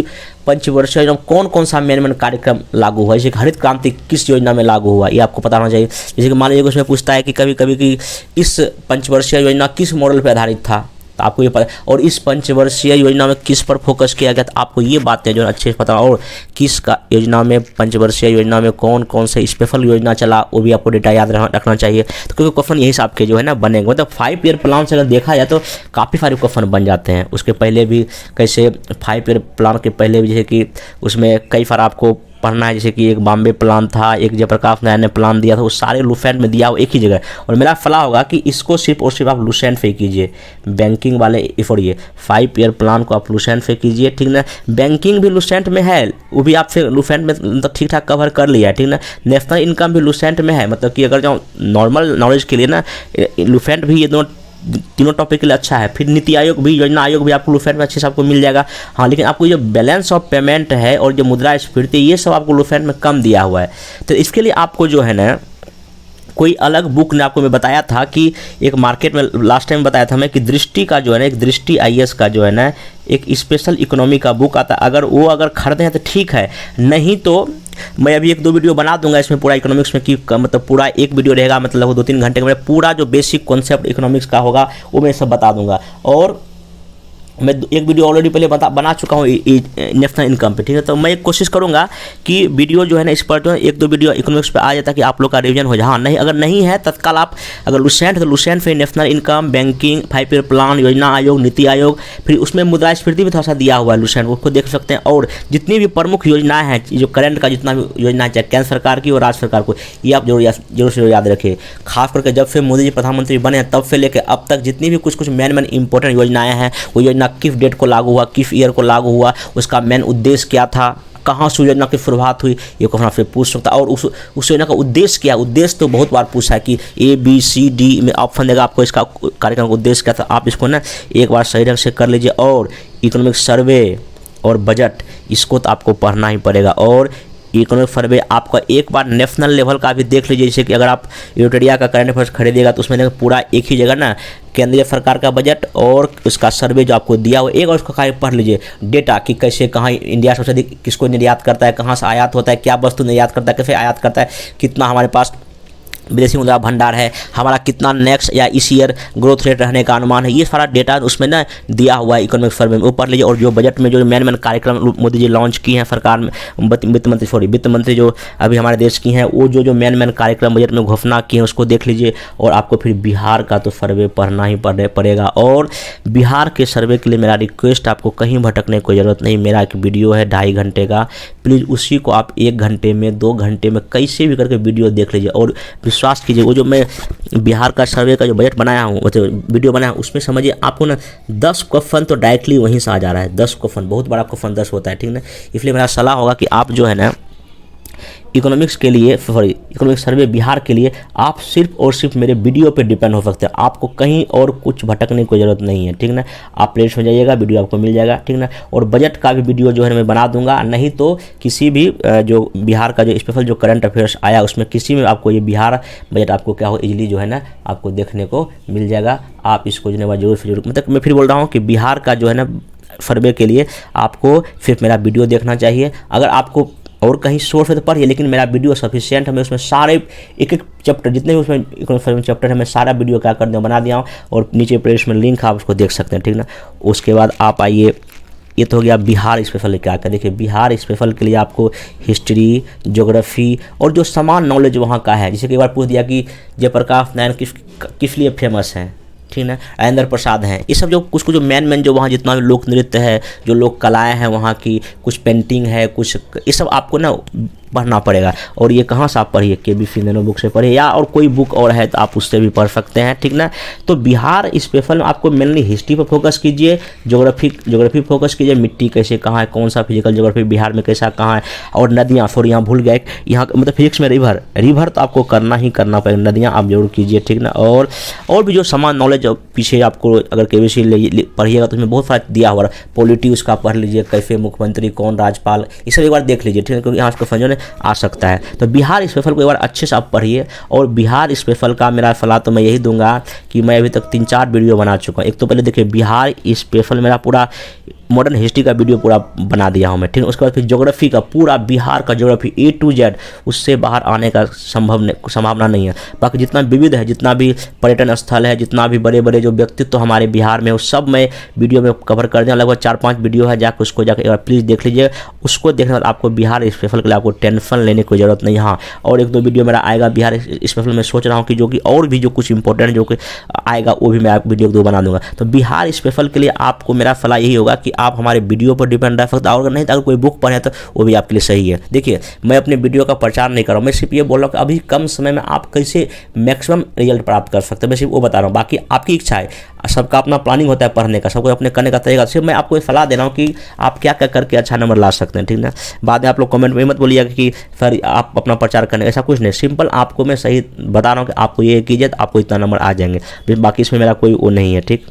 पंचवर्षीय योजना कौन कौन सा मेन कार्यक्रम लागू हुआ है, जैसे हरित क्रांति किस योजना में लागू हुआ ये आपको पता होना चाहिए। जैसे कि मान लीजिए उसमें पूछता है कि कभी कभी कि इस पंचवर्षीय योजना किस मॉडल पर आधारित था, तो आपको ये पता, और इस पंचवर्षीय योजना में किस पर फोकस किया गया, तो आपको ये बातें जो अच्छे से पता, और किस का योजना में पंचवर्षीय योजना में कौन कौन से स्पेशल योजना चला वो भी आपको डेटा याद रखना चाहिए। तो क्योंकि क्वेश्चन यही हिसाब के जो है ना बनेंगे, मतलब 5 ईयर प्लान से अगर देखा जाए तो काफ़ी सारे क्वेश्चन बन जाते हैं। उसके पहले भी कैसे 5 ईयर प्लान के पहले भी जैसे कि उसमें कई बार आपको पढ़ना है, जैसे कि एक बॉम्बे प्लान था, एक जयप्रकाश नारायण ने प्लान दिया था, वो सारे लुसेंट में दिया हो एक ही जगह। और मेरा सलाह होगा कि इसको सिर्फ और सिर्फ आप लुसेंट पे कीजिए, बैंकिंग वाले छोड़िए, 5 ईयर प्लान को आप लुसेंट पे कीजिए, ठीक ना। बैंकिंग भी लुसेंट में है, वो भी आप फिर लुसेंट में मतलब ठीक ठाक कवर कर लिया है, ठीक ना। नेशनल इनकम भी लुसेंट में है, मतलब कि अगर जो नॉर्मल नॉलेज के लिए ना लुसेंट भी ये तीनों टॉपिक के लिए अच्छा है। फिर नीति आयोग भी, योजना आयोग भी आपको लुसेंट में अच्छे से आपको मिल जाएगा। हाँ, लेकिन आपको जो बैलेंस ऑफ पेमेंट है और जो मुद्रास्फीति ये सब आपको लुसेंट में कम दिया हुआ है। तो इसके लिए आपको जो है ना कोई अलग बुक ने आपको मैं बताया था कि एक मार्केट में लास्ट टाइम बताया था मैं कि दृष्टि का जो है ना एक दृष्टि आईएएस का जो है ना एक स्पेशल इकोनॉमी का बुक आता है, अगर वो अगर खरीदें तो ठीक है, नहीं तो मैं अभी 1-2 वीडियो बना दूंगा इसमें पूरा इकोनॉमिक्स में कि मतलब पूरा एक वीडियो रहेगा, मतलब 2-3 घंटे का, पूरा जो बेसिक कॉन्सेप्ट इकोनॉमिक्स का होगा वो मैं सब बता दूंगा। और मैं एक वीडियो ऑलरेडी पहले बना चुका हूँ नेशनल इनकम पे, ठीक है। तो मैं कोशिश करूँगा कि वीडियो जो है ना इस पर जो है 1-2 वीडियो इकोनॉमिक्स पे आ जाए ताकि आप लोग का रिवीजन हो जाए। हाँ, नहीं अगर नहीं है तत्काल आप अगर लुसेंट तो लुसेंट पे national income, banking, 5 year plan, योजना आयोग, नीति आयोग, फिर उसमें मुद्रास्फीति भी थोड़ा सा दिया हुआ है लुसेंट, उसको देख सकते हैं। और जितनी भी प्रमुख योजनाएँ हैं जो करंट का जितना भी योजना है चाहे केंद्र सरकार की और राज्य सरकार को, ये आप जरूर से याद रखिए। खास करके जब से मोदी जी प्रधानमंत्री बने हैं तब से लेकर अब तक जितनी भी कुछ मेन इंपॉर्टेंट योजनाएँ हैं वो योजना किस डेट को लागू हुआ, किस ईयर को लागू हुआ, उसका मेन उद्देश्य क्या था, कहाँ से योजना की शुरुआत हुई, ये क्वेश्चन आपसे पूछ सकता है। और उस योजना का उद्देश्य क्या, उद्देश्य तो बहुत बार पूछा है कि ABCD में ऑप्शन देगा आपको, इसका कार्यक्रम का उद्देश्य क्या था। आप इसको ना एक बार सही ढंग से कर लीजिए। और इकोनॉमिक सर्वे और बजट इसको तो आपको पढ़ना ही पड़ेगा। और इकोनॉमिक सर्वे आपका एक बार नेशनल लेवल का भी देख लीजिए, जैसे कि अगर आप यूटेरिया का करंट अफेयर्स खरीदिएगा तो उसमें पूरा एक ही जगह ना केंद्रीय सरकार का बजट और उसका सर्वे जो आपको दिया हुआ एक और उसका कार्य पढ़ लीजिए, डेटा कि कैसे कहाँ इंडिया सबसे अधिक किसको निर्यात करता है, कहाँ से आयात होता है, क्या वस्तु निर्यात करता है, कैसे आयात करता है, कितना हमारे पास विदेशी मुद्रा भंडार है, हमारा कितना नेक्स्ट या इस ईयर ग्रोथ रेट रहने का अनुमान है, ये सारा डेटा उसमें ना दिया हुआ है इकोनॉमिक सर्वे में, वो पढ़ लीजिए। और जो बजट में जो मेन कार्यक्रम मोदी जी लॉन्च किए हैं सरकार में, वित्त मंत्री जो अभी हमारे देश की हैं, वो जो मेन कार्यक्रम बजट में घोषणा किए हैं उसको देख लीजिए। और आपको फिर बिहार का तो सर्वे पढ़ना ही पड़ेगा। और बिहार के सर्वे के लिए मेरा रिक्वेस्ट, आपको कहीं भटकने की ज़रूरत नहीं, मेरा एक वीडियो है 2.5 घंटे का, प्लीज़ उसी को आप 1 घंटे में 2 घंटे में कैसे भी करके वीडियो देख लीजिए। और विश्वास कीजिए वो जो मैं बिहार का सर्वे का जो बजट बनाया हूँ, वीडियो बनाया हूँ, उसमें समझिए आपको ना 10 क्वेश्चन तो डायरेक्टली वहीं से आ जा रहा है। 10 क्वेश्चन, बहुत बड़ा क्वेश्चन 10 होता है, ठीक ना। इसलिए मेरा सलाह होगा कि आप जो है ना इकोनॉमिक्स के लिए, इकोनॉमिक सर्वे बिहार के लिए आप सिर्फ और सिर्फ मेरे वीडियो पे डिपेंड हो सकते हैं, आपको कहीं और कुछ भटकने की ज़रूरत नहीं है, ठीक ना। आप प्लेलिस्ट में जाइएगा, वीडियो आपको मिल जाएगा, ठीक ना। और बजट का भी वीडियो जो है मैं बना दूंगा, नहीं तो किसी भी जो बिहार का जो स्पेशल जो करंट अफेयर्स आया उसमें किसी में आपको ये बिहार बजट आपको क्या हो इजीली जो है ना आपको देखने को मिल जाएगा। आप इसको जो है जरूर से जरूर, मतलब मैं फिर बोल रहा हूँ कि बिहार का जो है ना सर्वे के लिए आपको सिर्फ मेरा वीडियो देखना चाहिए। अगर आपको और कहीं सोर्स है तो पढ़िए, लेकिन मेरा वीडियो सफिशिएंट है। मैं उसमें सारे एक चैप्टर जितने भी उसमें इकोनॉमिक चैप्टर है मैं सारा वीडियो क्या कर दिया बना दिया हूँ, और नीचे प्लेलिस्ट में लिंक आप उसको देख सकते हैं, ठीक ना। उसके बाद आप आइए, ये तो हो गया बिहार स्पेशल क्या क्या। देखिए बिहार स्पेशल के लिए आपको हिस्ट्री, ज्योग्राफी और जो समान नॉलेज वहाँ का है, जैसे कि एक बार पूछ दिया कि जयप्रकाश नारायण किस लिए फेमस है, ठीक है, राजेंद्र प्रसाद हैं, ये सब जो कुछ जो मेन जो वहाँ जितना भी लोक नृत्य है, जो लोक कलाएं हैं वहाँ की, कुछ पेंटिंग है, कुछ ये सब आपको ना पढ़ना पड़ेगा। और ये कहाँ से आप पढ़िए, केबी फिनोलेनो बुक से पढ़िए, या और कोई बुक और है तो आप उससे भी पढ़ सकते हैं, ठीक ना। तो बिहार स्पेशल में आपको मेनली हिस्ट्री पर फोकस कीजिए, ज्योग्राफी फोकस कीजिए, मिट्टी कैसे कहाँ है, कौन सा फिजिकल ज्योग्राफी बिहार में कैसा कहाँ है, और नदियाँ, सॉरी यहाँ भूल गए, यहाँ मतलब फिजिक्स में रिवर तो आपको करना ही करना पड़ेगा, नदियाँ आप जरूर कीजिए, ठीक ना। और भी जो समान नॉलेज पीछे आपको अगर केबीसी पढ़िएगा तो उसमें बहुत सारा दिया हुआ है, पॉलिटी उसका पढ़ लीजिए, कैसे मुख्यमंत्री, कौन राज्यपाल, ये सब एक बार देख लीजिए, ठीक है, क्योंकि यहाँ उसको समझने आ सकता है। तो बिहार स्पेशल को एक बार अच्छे से आप पढ़िए। और बिहार स्पेशल का मेरा सलाह तो मैं यही दूंगा कि मैं अभी तक 3-4 वीडियो बना चुका हूँ। एक तो पहले देखिए बिहार स्पेशल मेरा पूरा मॉडर्न हिस्ट्री का वीडियो पूरा बना दिया हूँ मैं, ठीक है। उसके बाद फिर ज्योग्राफी का पूरा बिहार का ज्योग्राफी A to Z, उससे बाहर आने का संभावना नहीं है। बाकी जितना विविध है, जितना भी पर्यटन स्थल है, जितना भी बड़े बड़े जो व्यक्तित्व हमारे बिहार में, उस सब मैं वीडियो में कवर कर दिया। लगभग 4-5 वीडियो है, जाकर उसको जाकर एक बार प्लीज़ देख लीजिए। उसको देखने के बाद आपको बिहार स्पेशल के लिए आपको टेंशन लेने की जरूरत नहीं। हाँ, और 1-2 वीडियो मेरा आएगा बिहार स्पेशल में, सोच रहा हूँ कि जो कि और भी जो कुछ इंपॉर्टेंट जो कि आएगा वो भी मैं वीडियो 2 बना दूंगा। तो बिहार स्पेशल के लिए आपको मेरा सलाह यही होगा कि आप हमारे वीडियो पर डिपेंड रह सकते हैं, और अगर नहीं तो अगर कोई बुक पढ़े तो वो भी आपके लिए सही है। देखिए मैं अपने वीडियो का प्रचार नहीं कर रहा हूँ, मैं सिर्फ ये बोल रहा हूँ कि अभी कम समय में आप कैसे मैक्सिमम रिजल्ट प्राप्त कर सकते हैं, मैं सिर्फ वो बता रहा हूँ। बाकी आपकी इच्छा है, सबका अपना प्लानिंग होता है पढ़ने का, सबको अपने करने का तरीका। सिर्फ मैं आपको सलाह दे रहा हूँ कि आप क्या क्या करके अच्छा नंबर ला सकते हैं, ठीक ना। बाद में आप लोग कमेंट में मत बोलिएगा कि सर आप अपना प्रचार करने, ऐसा कुछ नहीं। सिंपल आपको मैं सही बता रहा हूँ कि आपको ये कीजिए तो आपको इतना नंबर आ जाएंगे। बाकी इसमें मेरा कोई वो नहीं है, ठीक।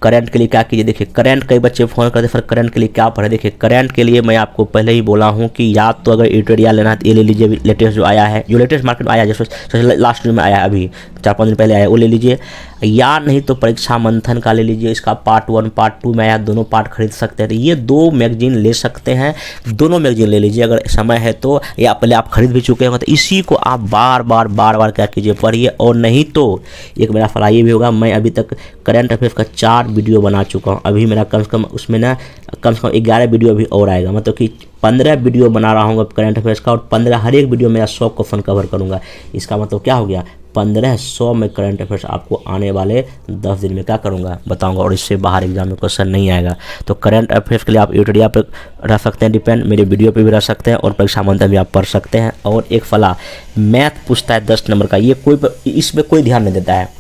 करंट के लिए क्या कीजिए, देखिए करंट कई बच्चे फ़ोन करते हैं, सर करंट के लिए क्या पढ़े। देखिए करंट के लिए मैं आपको पहले ही बोला हूँ कि या तो अगर एडिटोरियल लेना है तो ये ले लीजिए, लेटेस्ट जो आया है, जो लेटेस्ट मार्केट में आया है, जैसे लास्ट में आया है, अभी 4-5 दिन पहले आया है, वो ले लीजिए। या नहीं तो परीक्षा मंथन का ले लीजिए, इसका पार्ट 1 पार्ट 2 में आया, दोनों पार्ट खरीद सकते हैं। तो ये 2 मैगजीन ले सकते हैं, दोनों मैगजीन ले लीजिए अगर समय है तो, या पहले आप खरीद भी चुके होंगे तो इसी को आप बार बार क्या कीजिए, पढ़िए। और नहीं तो एक मेरा सलाह ये भी होगा, मैं अभी तक करंट अफेयर्स का 4 वीडियो बना चुका हूँ, अभी मेरा कम से कम उसमें ना कम से कम 11 वीडियो अभी और आएगा, मतलब कि 15 वीडियो बना रहा हूँ करंट अफेयर्स का, और 15 हर एक वीडियो मेरा 100 क्वेश्चन कवर करूँगा। इसका मतलब क्या हो गया, 1500 में करंट अफेयर्स आपको आने वाले 10 दिन में क्या करूँगा बताऊँगा, और इससे बाहर एग्जाम में क्वेश्चन नहीं आएगा। तो करंट अफेयर्स के लिए आप यूट्यूब पर रह सकते हैं डिपेंड, मेरे वीडियो पे भी रह सकते हैं, और परीक्षा मंथन भी आप पढ़ सकते हैं। और एक फला मैथ पूछता है 10 नंबर का, ये इसमें कोई ध्यान नहीं देता है।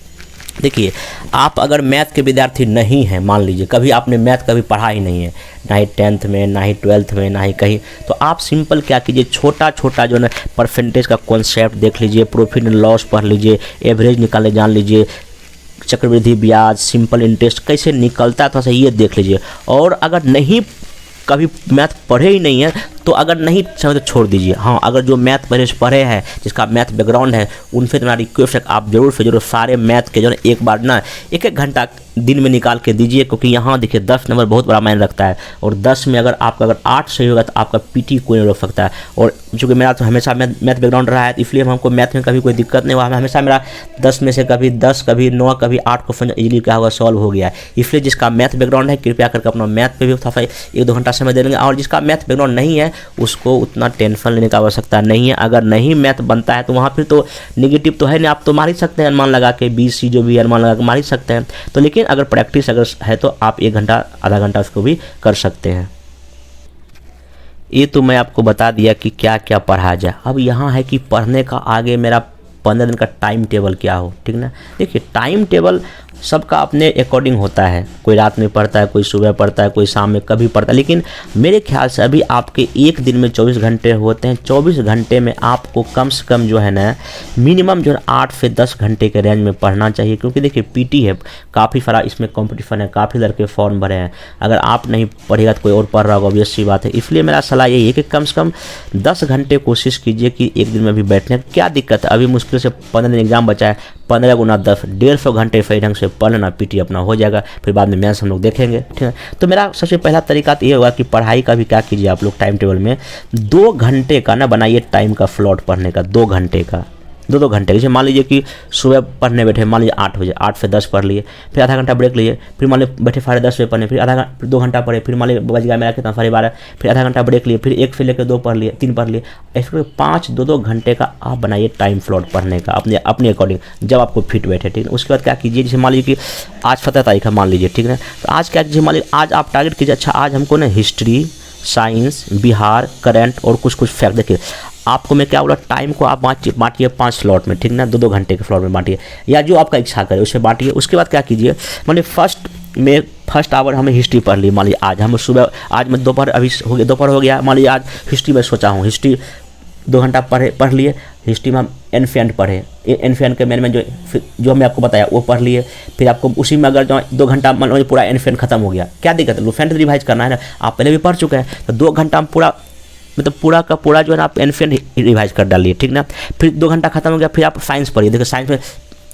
देखिए आप अगर मैथ के विद्यार्थी नहीं हैं, मान लीजिए कभी आपने मैथ कभी पढ़ा ही नहीं है, ना ही 10th में, ना ही 12th में, ना ही कहीं, तो आप सिंपल क्या कीजिए, छोटा छोटा जो है परसेंटेज का कॉन्सेप्ट देख लीजिए, प्रॉफिट एंड लॉस पढ़ लीजिए, एवरेज निकालने जान लीजिए, चक्रवृद्धि ब्याज, सिंपल इंटरेस्ट कैसे निकलता है, तो ये देख लीजिए। और अगर नहीं कभी मैथ पढ़े ही नहीं है तो अगर नहीं समझ तो छोड़ दीजिए। हाँ, अगर जो मैथ पहले से पढ़े हैं, जिसका मैथ बैकग्राउंड है, उनसे तो मेरा रिक्वेस्ट है आप जरूर से जरूर सारे मैथ के जो है एक बार ना 1-1 घंटा दिन में निकाल के दीजिए, क्योंकि यहाँ देखिए 10 नंबर बहुत बड़ा मायने रखता है। और 10 में अगर आपका अगर 8 सही होगा तो आपका पीटी कोई नहीं रोक सकता है। और चूँकि मेरा तो हमेशा मैथ बैकग्राउंड रहा है, इसलिए हमको मैथ में कभी कोई दिक्कत नहीं हुआ। हमेशा मेरा 10 में से कभी 10, कभी 9, कभी 8 क्वेश्चन इजीली क्या होगा सॉल्व हो गया है। इसलिए जिसका मैथ बैकग्राउंड है कृपया करके अपना मैथ पे भी थोड़ा 1-2 घंटा समय दे देंगे। और जिसका मैथ बैकग्राउंड नहीं है उसको उतना टेंशन लेने की आवश्यकता नहीं है। अगर नहीं मैथ बनता है तो वहाँ फिर तो नेगेटिव तो है नहीं, आप तो मार ही सकते हैं अनुमान लगा के, BC जो भी अनुमान लगा के मार ही सकते हैं। तो लेकिन अगर प्रैक्टिस अगर है तो आप 1 घंटा आधा घंटा उसको भी कर सकते हैं। ये तो मैं आपको बता दिया कि क्या क्या पढ़ा जाए। अब यहाँ है कि पढ़ने का आगे मेरा 15 दिन का टाइम टेबल क्या हो, ठीक ना। देखिए टाइम टेबल सबका अपने अकॉर्डिंग होता है, कोई रात में पढ़ता है, कोई सुबह पढ़ता है, कोई शाम में कभी पढ़ता है। लेकिन मेरे ख्याल से अभी आपके एक दिन में 24 घंटे होते हैं, 24 घंटे में आपको कम से कम जो है ना मिनिमम जो है 8 से 10 घंटे के रेंज में पढ़ना चाहिए। क्योंकि देखिए PT है, काफ़ी सारा इसमें कॉम्पिटिशन है, काफ़ी लड़के फॉर्म भरे हैं। अगर आप नहीं पढ़ेगा तो कोई और पढ़ रहा होगा, ऑब्वियस सी बात है। इसलिए मेरा सलाह यही है कि कम से कम 10 घंटे कोशिश कीजिए कि एक दिन में भी बैठने। क्या दिक्कत है, अभी मुश्किल से 15 दिन एग्जाम बचा है, 15 गुना 10, 150 घंटे सही ढंग से पढ़ लेना, PT अपना हो जाएगा। फिर बाद में मैथ्स हम लोग देखेंगे, ठीक है। तो मेरा सबसे पहला तरीका तो ये होगा कि पढ़ाई का भी क्या कीजिए आप लोग टाइम टेबल में 2 घंटे का ना बनाइए टाइम का स्लॉट पढ़ने का, 2 घंटे का, 2-2 घंटे। जैसे मान लीजिए कि सुबह पढ़ने बैठे, मान लीजिए 8 बजे, 8 से 10 पढ़ लिए, फिर आधा घंटा ब्रेक लिए, फिर मान लीजिए बैठे 10:30 बजे पढ़ने, फिर 2 घंटा पढ़े, फिर मान लीजिए बज गया मेरा कितना 12:30, फिर आधा घंटा ब्रेक लिए, फिर 1 से लेकर 2 पढ़ लिए, 3 पढ़ लिए। ऐसे 5 2-2 घंटे का आप बनाइए टाइम स्लॉट पढ़ने का अपने अकॉर्डिंग, जब आपको फिट बैठे, ठीक है। उसके बाद क्या कीजिए, जैसे मान लीजिए कि आज 17 तारीख है मान लीजिए, ठीक है। तो आज क्या कीजिए, मान लीजिए आज आप टारगेट कीजिए, अच्छा आज हमको ना हिस्ट्री साइंस, बिहार, करंट और कुछ कुछ फैक्ट। देखिए आपको मैं क्या बोला, टाइम को आप बांटिए 5 स्लॉट में, ठीक ना, 2-2 घंटे के स्लॉट में बांटिए, या जो आपका इच्छा करे उससे बांटिए। उसके बाद क्या कीजिए, मानिए फर्स्ट आवर हमें हिस्ट्री पढ़ ली, मान लीजिए आज हम सुबह, आज मैं दोपहर अभी हो गया, दोपहर हो गया, मान लीजिए आज हिस्ट्री में सोचा हूँ, हिस्ट्री 2 घंटा पढ़ लिए। हिस्ट्री में हम एनफिएंट पढ़े, एनफिएंट के मेन में जो मैं आपको बताया वो पढ़ लिए। फिर आपको उसी में अगर जो 2 घंटा मान लो पूरा एनफिएंट खत्म हो गया, क्या दिक्कत है, लुफेंट रिवाइज करना है ना, आप पहले भी पढ़ चुके हैं, तो 2 घंटा हम पूरा मतलब पूरा का पूरा जो है ना आप एनफिएंट रिवाइज कर डालिए, ठीक ना। फिर 2 घंटा खत्म हो गया, फिर आप साइंस पढ़िए। देखिए साइंस में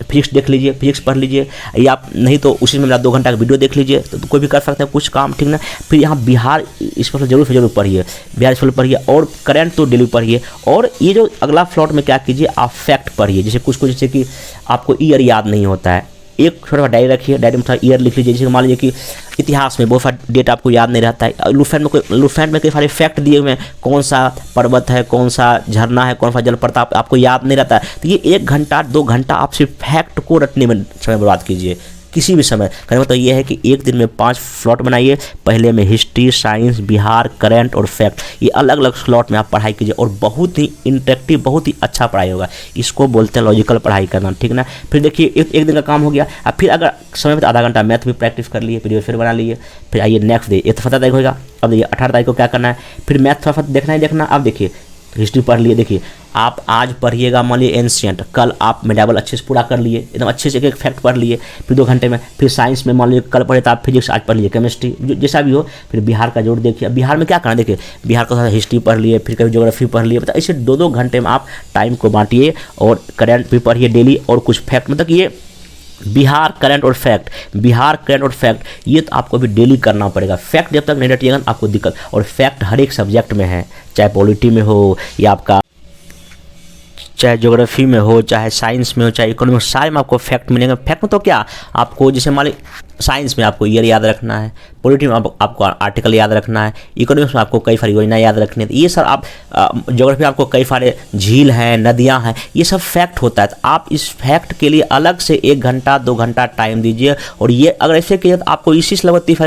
फिजिक्स देख लीजिए, फिजिक्स पढ़ लीजिए, या आप नहीं तो उसी में मेरा 2 घंटा का वीडियो देख लीजिए, तो कोई भी कर सकते हैं कुछ काम, ठीक ना। फिर यहाँ बिहार स्पेशल जरूर से जरूर पढ़िए, बिहार स्पेशल पढ़िए, और करंट तो डेली पढ़िए। और ये जो अगला फ्लॉट में क्या कीजिए, आप फैक्ट पढ़िए, जैसे कुछ कुछ, जैसे कि आपको ईयर याद नहीं होता है, एक थोड़ा डायरी रखिए, डायरी में थोड़ा ईयर लिख लीजिए। जैसे मान लीजिए कि इतिहास में बहुत सारा डेट आपको याद नहीं रहता है, लुफेंट में कई सारे फैक्ट दिए हुए हैं, कौन सा पर्वत है, कौन सा झरना है, कौन सा जलप्रपात आपको याद नहीं रहता है, तो ये 1 घंटा 2 घंटा आप सिर्फ फैक्ट को रटने में समय बर्बाद कीजिए किसी भी समय। कहने मतलब ये है कि एक दिन में 5 स्लॉट बनाइए, पहले में हिस्ट्री, साइंस, बिहार, करंट और फैक्ट, ये अलग अलग स्लॉट में आप पढ़ाई कीजिए, और बहुत ही इंटरेक्टिव, बहुत ही अच्छा पढ़ाई होगा। इसको बोलते हैं लॉजिकल पढ़ाई करना, ठीक ना। फिर देखिए एक दिन का काम हो गया। अब फिर अगर समय में तो आधा घंटा मैथ भी प्रैक्टिस कर लिए, वीडियो फिर बना लिए। फिर आइए नेक्स्ट डे, ये तो 17 तारीख होगा। अब देखिए 18 तारीख को क्या करना है, फिर मैथ थोड़ा सा देखना ही देखना। अब देखिए हिस्ट्री पढ़ लिए, देखिए आप आज पढ़िएगा मान लीजिए एंशिएंट, कल आप मेडावल अच्छे से पूरा कर लिए, एकदम अच्छे से एक फैक्ट पढ़ लिए, फिर 2 घंटे में। फिर साइंस में मान लीजिए कल पढ़े तो आप फिजिक्स आज पढ़ लिए, केमिस्ट्री जैसा भी हो। फिर बिहार का जोड़ देखिए, बिहार में क्या करना, देखिए बिहार का थोड़ा हिस्ट्री पढ़ लिए, फिर कभी ज्योग्राफी पढ़ लिए, मतलब ऐसे 2-2 घंटे में आप टाइम को बांटिए, और करंट भी पढ़िए डेली, और कुछ फैक्ट, मतलब ये बिहार करंट और फैक्ट, बिहार करंट और फैक्ट, ये तो आपको भी डेली करना पड़ेगा। फैक्ट जब तक नहीं रटिएगा आपको दिक्कत, और फैक्ट हर एक सब्जेक्ट में है, चाहे पॉलिटी में हो, या आपका चाहे ज्योग्राफी में हो, चाहे साइंस में हो, चाहे इकोनॉमिक्स, सारे में आपको फैक्ट मिलेंगे। फैक्ट में तो क्या, आपको जैसे मान लीजिए साइंस में आपको ईयर याद रखना है, पॉलिटी में आपको आर्टिकल याद रखना है, इकोनॉमिक्स में आपको कई सारी योजना याद रखनी है, ये सब आप ज्योग्राफी में आपको कई सारे झील हैं, नदियां हैं, ये सब फैक्ट होता है। तो आप इस फैक्ट के लिए अलग से 1 घंटा 2 घंटा टाइम दीजिए, और ये अगर ऐसे किया तो आपको इसी से लगभग 30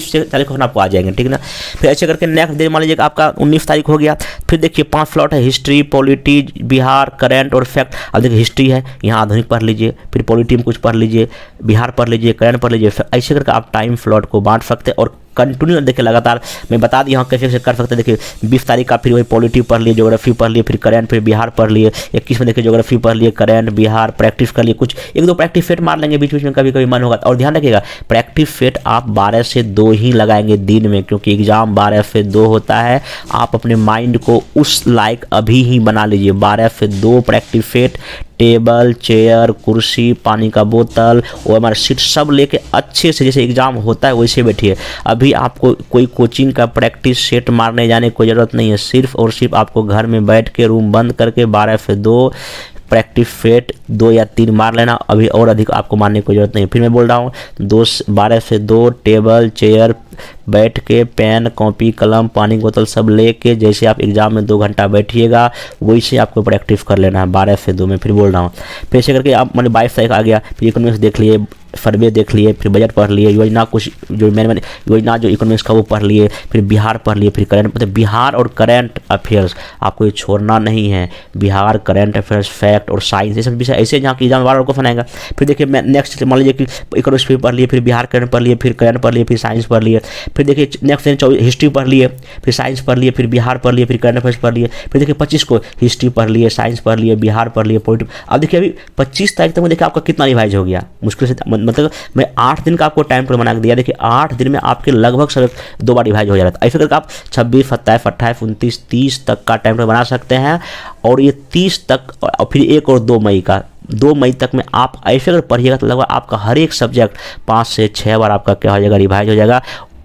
से 40 क्वेश्चन आपको आ जाएंगे, ठीक ना। फिर ऐसे करके नेक्स्ट डे मान लीजिए आपका 19 तारीख हो गया। फिर देखिए 5 स्लॉट है, हिस्ट्री, पॉलिटी, बिहार, करंट और फैक्ट। अब देखिए हिस्ट्री है, यहाँ आधुनिक पढ़ लीजिए, फिर पॉलिटी में कुछ पढ़ लीजिए, बिहार पढ़ लीजिए, करंट पढ़ लीजिए। ऐसे करके आप टाइम स्लॉट को बांट सकते हैं, और कंटिन्यू देखिए लगातार मैं बता दिया हूँ कैसे कर सकते हैं। देखिए 20 तारीख का फिर वही पॉलिटी पढ़ लिए, ज्योग्राफी पढ़ लिए, फिर करंट, फिर बिहार पढ़ लिए। 21 में देखिए ज्योग्राफी पढ़ लिए, करंट, बिहार, प्रैक्टिस कर लिए, कुछ 1-2 प्रैक्टिस सेट मार लेंगे बीच बीच में, कभी कभी मन होगा। और ध्यान रखिएगा प्रैक्टिस सेट आप 12 से 2 ही लगाएंगे दिन में, क्योंकि एग्जाम 12 से 2 होता है। आप अपने माइंड को उस लायक अभी ही बना लीजिए। 12 से 2 प्रैक्टिस सेट, टेबल, चेयर, कुर्सी, पानी का बोतल, OMR शीट सब लेके अच्छे से जैसे एग्जाम होता है वैसे बैठिए। अभी आपको कोई कोचिंग का प्रैक्टिस सेट मारने जाने की कोई ज़रूरत नहीं है, सिर्फ और सिर्फ आपको घर में बैठ के रूम बंद करके 12 से 2 प्रैक्टिस सेट 2 या 3 मार लेना। अभी और अधिक आपको मारने की जरूरत नहीं। फिर मैं बोल रहा हूँ 12 से 2 टेबल, चेयर, बैठ के पेन, कॉपी, कलम, पानी की बोतल सब लेके जैसे आप एग्जाम में 2 घंटा बैठिएगा वैसे आपको प्रैक्टिस कर लेना है 12 से 2 में। फिर बोल रहा हूँ फिर ऐसे करके आप मैंने 22 तारीख आ गया, फिर इकोनॉमिक्स देख लिए, सर्वे देख लिए, फिर बजट पढ़ लिए, योजना कुछ जो मैंने योजना जो इकोनॉमिक्स का वो पढ़ लिए, फिर बिहार पढ़ लिए, फिर करंट, मतलब बिहार और करंट अफेयर्स आपको ये छोड़ना नहीं है। बिहार, करंट अफेयर्स, फैक्ट और साइंस, ये सब विषय ऐसे जहाँ की एग्जाम बार को बनाएगा। फिर देखिए मैं नेक्स्ट मान लीजिए कि इकोनॉमिक्स भी पढ़ लिए, फिर बिहार करंट पढ़ लिए, फिर करंट पढ़ लिए, फिर साइंस पढ़ लिए, फिर देखिए नेक्स्ट दिन हिस्ट्री पढ़ लिए, फिर साइंस पढ़ लिए, फिर बिहार पढ़ लिए, फिर करंट अफेयर्स पढ़ लिए। फिर देखिए 25 को हिस्ट्री पढ़ लिए, साइंस पढ़ लिए, बिहार पढ़ लिए, पॉलिटिक्स। अब देखिए अभी 25 तारीख तक में देखिए आपका कितना रिवाइज हो गया मुश्किल से, मतलब मैं 8 दिन का आपको टाइम टेबल बना के दिया। देखिए 8 दिन में आपके लगभग सब 2 बार रिवाइज हो जा रहा था। ऐसे करके आप 26, 27, 28, 29, 30 तक का टाइम टेबल बना सकते हैं। और ये 30 तक और फिर 1 और 2 मई का, 2 मई तक में आप ऐसे अगर पढ़िएगा तो लगभग आपका हर एक सब्जेक्ट 5 से 6 बार आपका क्या हो जाएगा, रिवाइज हो जाएगा।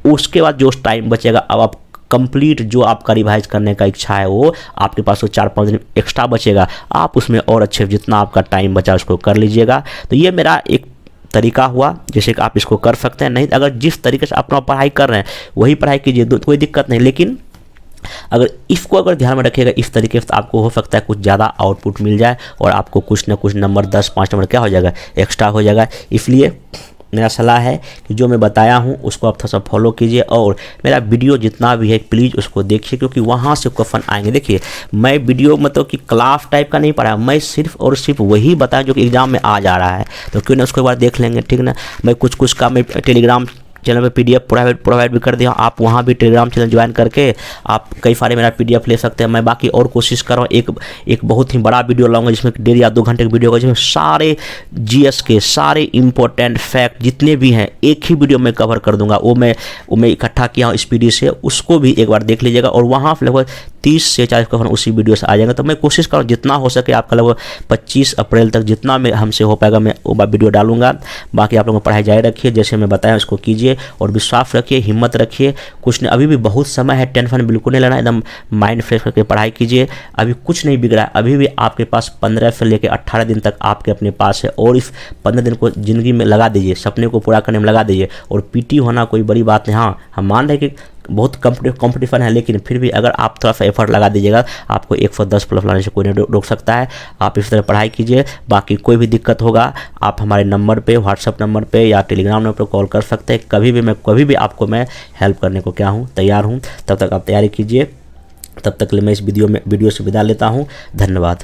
उसके बाद जो टाइम बचेगा अब आप कंप्लीट जो आपका रिवाइज करने का इच्छा है वो आपके पास वो 4-5 दिन एक्स्ट्रा बचेगा, आप उसमें और अच्छे जितना आपका टाइम बचा उसको कर लीजिएगा। तो ये मेरा एक तरीका हुआ जैसे कि आप इसको कर सकते हैं। नहीं अगर जिस तरीके से अपना पढ़ाई कर रहे हैं वही पढ़ाई कीजिए, तो कोई दिक्कत नहीं। लेकिन अगर इसको अगर ध्यान में रखिएगा इस तरीके से आपको हो सकता है कुछ ज़्यादा आउटपुट मिल जाए और आपको कुछ ना कुछ नंबर 10-5 नंबर क्या हो जाएगा, एक्स्ट्रा हो जाएगा। इसलिए मेरा सलाह है कि जो मैं बताया हूँ उसको आप थोड़ा सा फॉलो कीजिए, और मेरा वीडियो जितना भी है प्लीज़ उसको देखिए, क्योंकि वहाँ से क्वेश्चन आएंगे। देखिए मैं वीडियो मतलब कि क्लास टाइप का नहीं पढ़ा, मैं सिर्फ और सिर्फ वही बताया जो कि एग्जाम में आ जा रहा है, तो क्यों ना उसको एक बार देख लेंगे, ठीक ना। मैं कुछ का मैं टेलीग्राम चैनल पे पीडीएफ प्रोवाइड भी कर दिया, आप वहाँ भी टेलीग्राम चैनल ज्वाइन करके आप कई सारे मेरा पीडीएफ ले सकते हैं। मैं बाकी और कोशिश कर रहा हूँ, एक बहुत ही बड़ा वीडियो लाऊंगा जिसमें 1.5 या 2 घंटे की वीडियो होगा, जिसमें सारे जीएस के सारे इंपॉर्टेंट फैक्ट जितने भी हैं एक ही वीडियो में कवर कर दूंगा। वो मैं इकट्ठा किया हूँ स्पीडी से, उसको भी एक बार देख लीजिएगा, और वहाँ लगभग 30 से 40 क्वेश्चन उसी वीडियो से आ जाएंगे। तो मैं कोशिश करूँ जितना हो सके आपका लगभग 25 अप्रैल तक जितना मैं हमसे हो पाएगा मैं वो वीडियो डालूंगा। बाकी आप लोगों को पढ़ाई जारी रखिए, जैसे मैं बताया उसको कीजिए, और विश्वास रखिए, हिम्मत रखिए, कुछ नहीं, अभी भी बहुत समय है, टेंशन बिल्कुल नहीं लेना, एकदम माइंड फ्रेश करके पढ़ाई कीजिए। अभी कुछ नहीं बिगड़ा है, अभी भी आपके पास 15 से लेकर 18 दिन तक आपके अपने पास है, और इस 15 दिन को ज़िंदगी में लगा दीजिए, सपने को पूरा करने में लगा दीजिए। और पीटी होना कोई बड़ी बात नहीं, हाँ हम मान रहे हैं कि बहुत कंपटीशन है, लेकिन फिर भी अगर आप थोड़ा सा एफर्ट लगा दीजिएगा आपको 110 प्लस लाने से कोई नहीं रोक सकता है। आप इस तरह पढ़ाई कीजिए। बाकी कोई भी दिक्कत होगा आप हमारे नंबर पे, व्हाट्सअप नंबर पे या टेलीग्राम नंबर पर कॉल कर सकते हैं। कभी भी आपको मैं हेल्प करने को क्या हूँ, तैयार हूँ। तब तक आप तैयारी कीजिए। तब तक मैं इस वीडियो से विदा लेता हूँ। धन्यवाद।